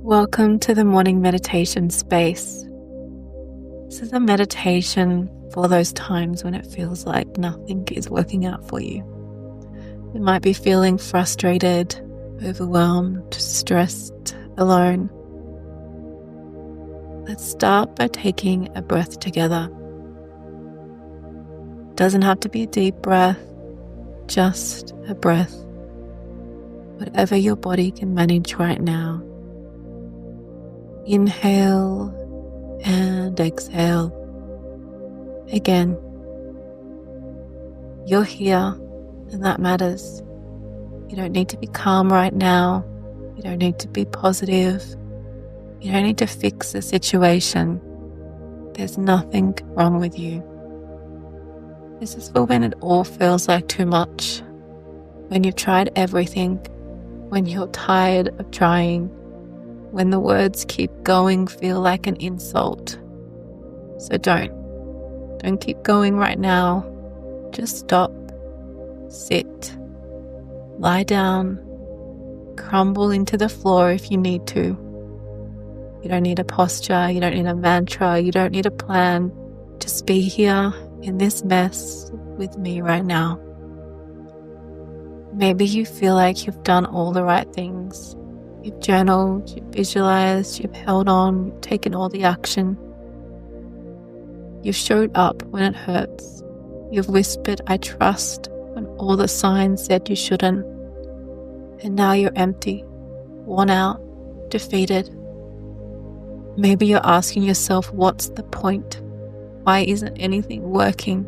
Welcome to the morning meditation space. This is a meditation for those times when it feels like nothing is working out for you. You might be feeling frustrated, overwhelmed, stressed, alone. Let's start by taking a breath together. It doesn't have to be a deep breath, just a breath. Whatever your body can manage right now. Inhale and exhale. Again, you're here and that matters. You don't need to be calm right now. You don't need to be positive. You don't need to fix the situation. There's nothing wrong with you. This is for when it all feels like too much. When you've tried everything. When you're tired of trying. When the words keep going feel like an insult. So don't keep going right now. Just stop, sit, lie down, crumble into the floor if you need to. You don't need a posture, you don't need a mantra, you don't need a plan. Just be here in this mess with me right now. Maybe you feel like you've done all the right things. You've journaled, you've visualized, you've held on, you've taken all the action. You've showed up when it hurts. You've whispered, "I trust," when all the signs said you shouldn't. And now you're empty, worn out, defeated. Maybe you're asking yourself, what's the point? Why isn't anything working?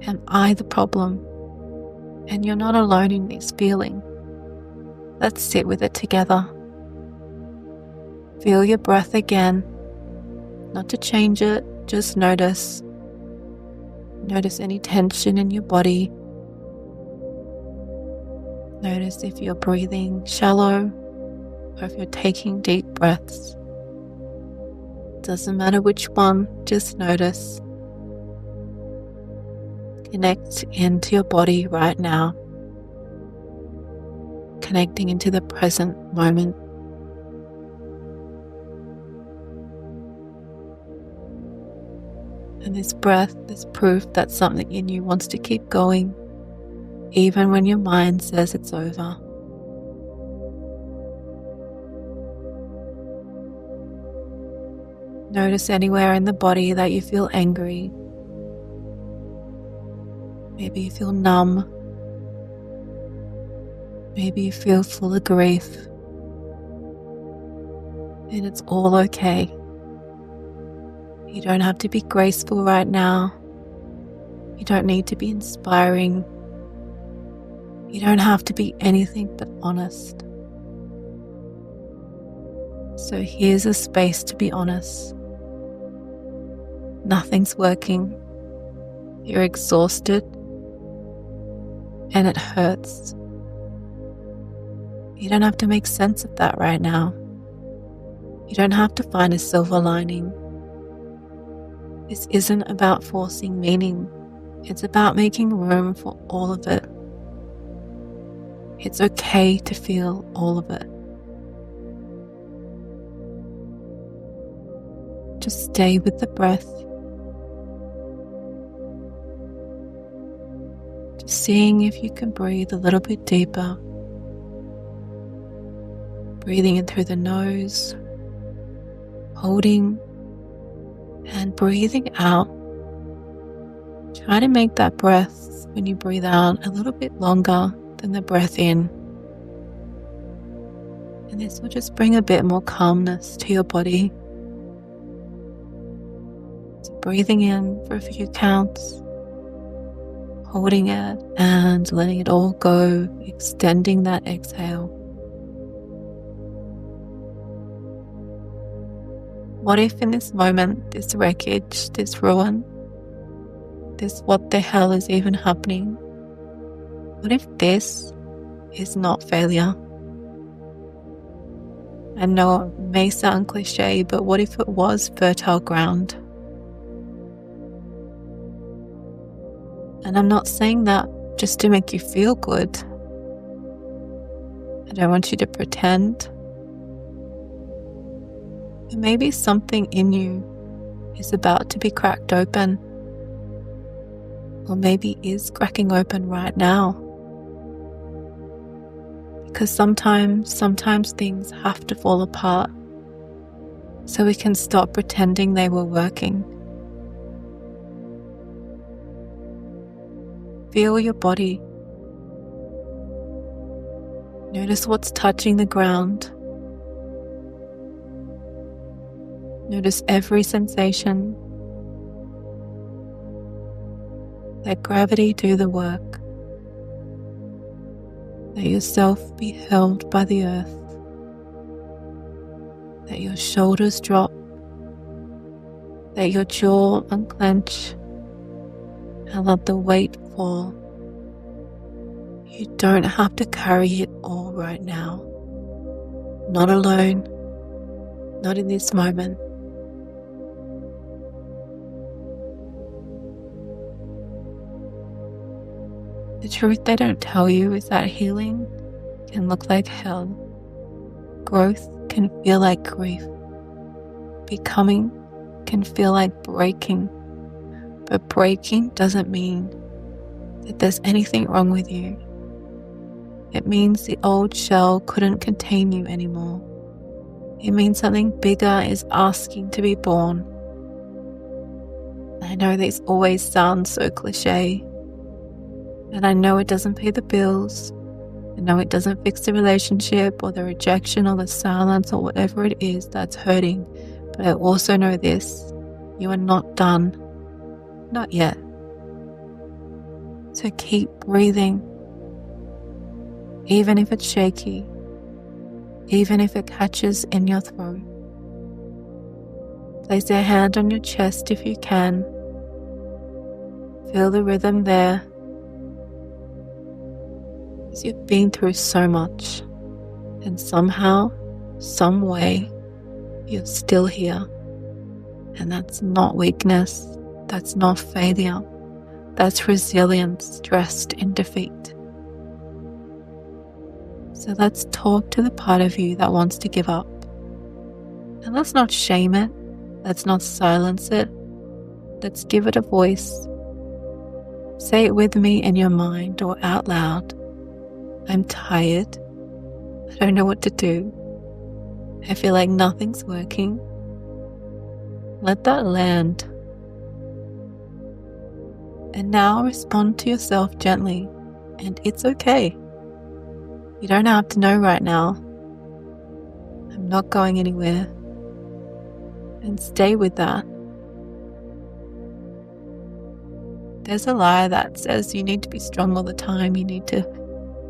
Am I the problem? And you're not alone in this feeling. Let's sit with it together. Feel your breath again. Not to change it, just notice. Notice any tension in your body. Notice if you're breathing shallow or if you're taking deep breaths. Doesn't matter which one, just notice. Connect into your body right now. Connecting into the present moment. And this breath is proof that something in you wants to keep going, even when your mind says it's over. Notice anywhere in the body that you feel angry. Maybe you feel numb. Maybe you feel full of grief. And it's all okay. You don't have to be graceful right now. You don't need to be inspiring. You don't have to be anything but honest. So here's a space to be honest. Nothing's working. You're exhausted. And it hurts. You don't have to make sense of that right now. You don't have to find a silver lining. This isn't about forcing meaning. It's about making room for all of it. It's okay to feel all of it. Just stay with the breath. Just seeing if you can breathe a little bit deeper. Breathing in through the nose, holding, and breathing out. Try to make that breath, when you breathe out, a little bit longer than the breath in. And this will just bring a bit more calmness to your body. So breathing in for a few counts, holding it and letting it all go, extending that exhale. What if in this moment, this wreckage, this ruin, this what the hell is even happening? What if this is not failure? I know it may sound cliche, but what if it was fertile ground? And I'm not saying that just to make you feel good. I don't want you to pretend. And maybe something in you is about to be cracked open, or maybe is cracking open right now. Because sometimes things have to fall apart so we can stop pretending they were working. Feel your body. Notice what's touching the ground. Notice every sensation. Let gravity do the work. Let yourself be held by the earth. Let your shoulders drop. Let your jaw unclench. And let the weight fall. You don't have to carry it all right now. Not alone. Not in this moment. The truth they don't tell you is that healing can look like hell. Growth can feel like grief. Becoming can feel like breaking. But breaking doesn't mean that there's anything wrong with you. It means the old shell couldn't contain you anymore. It means something bigger is asking to be born. I know these always sound so cliche. And I know it doesn't pay the bills. I know it doesn't fix the relationship or the rejection or the silence or whatever it is that's hurting. But I also know this. You are not done. Not yet. So keep breathing. Even if it's shaky. Even if it catches in your throat. Place your hand on your chest if you can. Feel the rhythm there. Because you've been through so much. And somehow, some way, you're still here. And that's not weakness. That's not failure. That's resilience dressed in defeat. So let's talk to the part of you that wants to give up. And let's not shame it. Let's not silence it. Let's give it a voice. Say it with me in your mind or out loud. I'm tired. I don't know what to do. I feel like nothing's working. Let that land. And now respond to yourself gently. And it's okay. You don't have to know right now. I'm not going anywhere. And stay with that. There's a lie that says you need to be strong all the time. You need to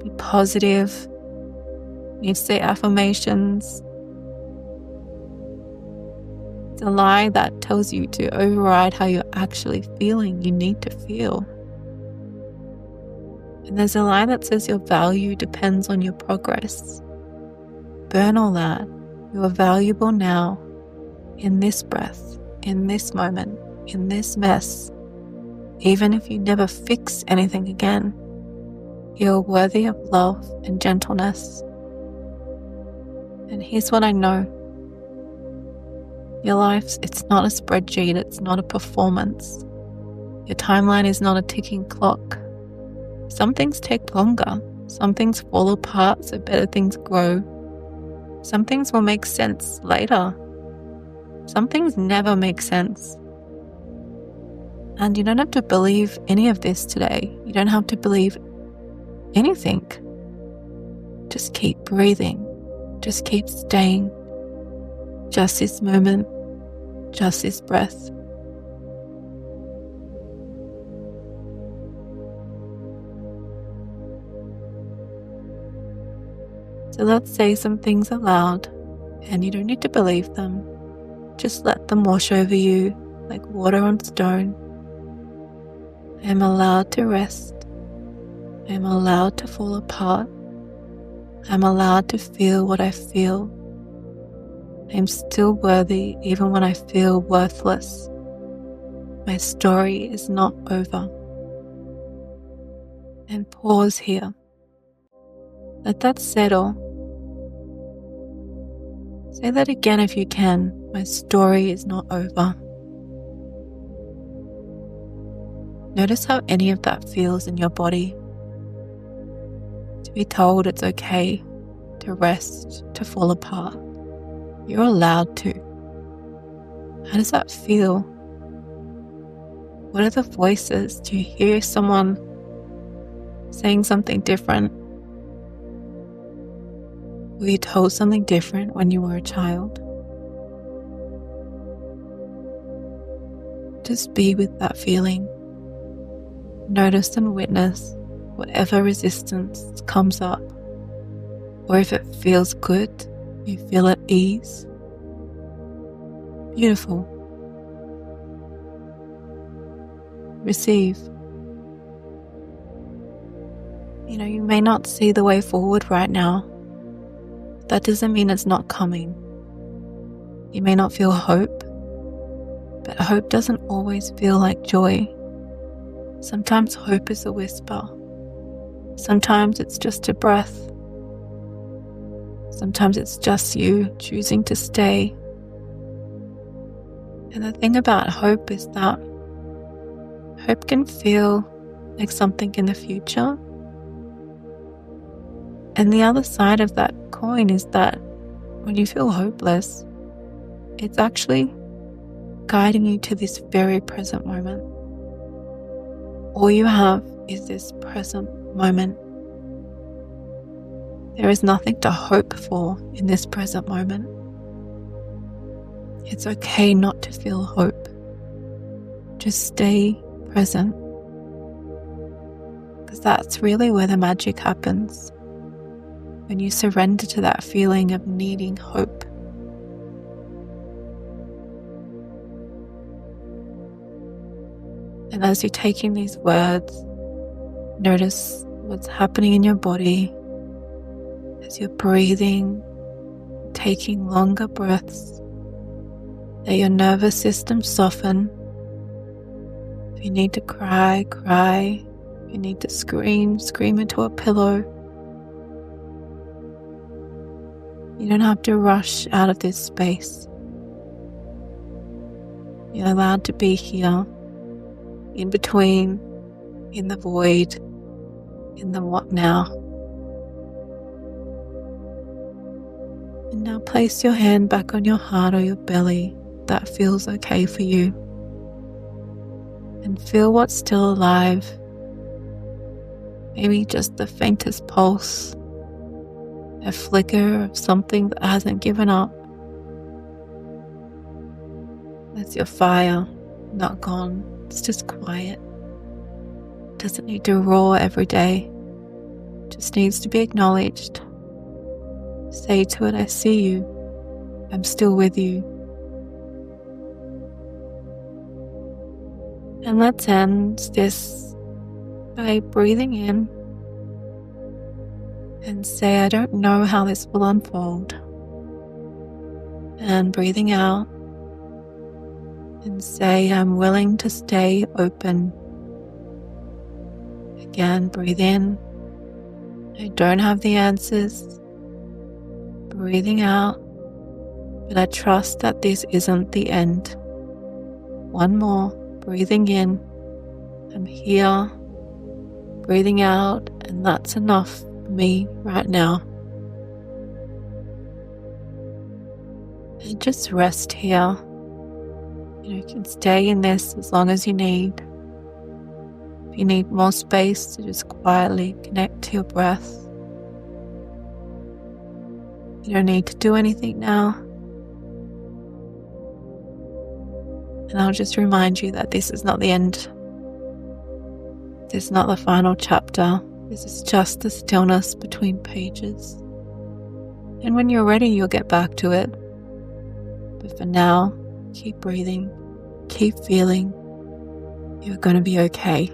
be positive. You need to say affirmations. It's a lie that tells you to override how you're actually feeling. You need to feel. And there's a lie that says your value depends on your progress. Burn all that. You are valuable now, in this breath, in this moment, in this mess. Even if you never fix anything again, you're worthy of love and gentleness. And here's what I know. Your life, it's not a spreadsheet, it's not a performance. Your timeline is not a ticking clock. Some things take longer. Some things fall apart so better things grow. Some things will make sense later. Some things never make sense. And you don't have to believe any of this today. You don't have to believe anything. Just keep breathing. Just keep staying. Just this moment. Just this breath. So let's say some things aloud, and you don't need to believe them. Just let them wash over you like water on stone. I am allowed to rest. I am allowed to fall apart. I am allowed to feel what I feel. I am still worthy even when I feel worthless. My story is not over. And pause here. Let that settle. Say that again if you can. My story is not over. Notice how any of that feels in your body. To be told it's okay to rest, to fall apart. You're allowed to. How does that feel? What are the voices? Do you hear someone saying something different? Were you told something different when you were a child? Just be with that feeling. Notice and witness whatever resistance comes up. Or if it feels good, you feel at ease. Beautiful. Receive. You may not see the way forward right now. That doesn't mean it's not coming. You may not feel hope, but hope doesn't always feel like joy. Sometimes hope is a whisper. Sometimes it's just a breath. Sometimes it's just you choosing to stay. And the thing about hope is that hope can feel like something in the future. And the other side of that coin is that when you feel hopeless, it's actually guiding you to this very present moment. All you have is this present moment. There is nothing to hope for in this present moment. It's okay not to feel hope. Just stay present. Because that's really where the magic happens. When you surrender to that feeling of needing hope. And as you're taking these words, notice what's happening in your body as you're breathing, taking longer breaths. Let your nervous system soften. If you need to cry, cry. If you need to scream, scream into a pillow. You don't have to rush out of this space. You're allowed to be here, in between, in the void, in the what now. And now place your hand back on your heart or your belly. That feels okay for you. And feel what's still alive. Maybe just the faintest pulse. A flicker of something that hasn't given up. That's your fire, not gone. It's just quiet. Doesn't need to roar every day. Just needs to be acknowledged. Say to it, I see you. I'm still with you. And let's end this by breathing in and say, I don't know how this will unfold. And breathing out and say, I'm willing to stay open. Again, breathe in. I don't have the answers. Breathing out, but I trust that this isn't the end. One more, breathing in. I'm here. Breathing out, and that's enough for me right now. And just rest here. You can stay in this as long as you need. If you need more space to just quietly connect to your breath. You don't need to do anything now. And I'll just remind you that this is not the end. This is not the final chapter. This is just the stillness between pages. And when you're ready, you'll get back to it. But for now, keep breathing, keep feeling. You're going to be okay.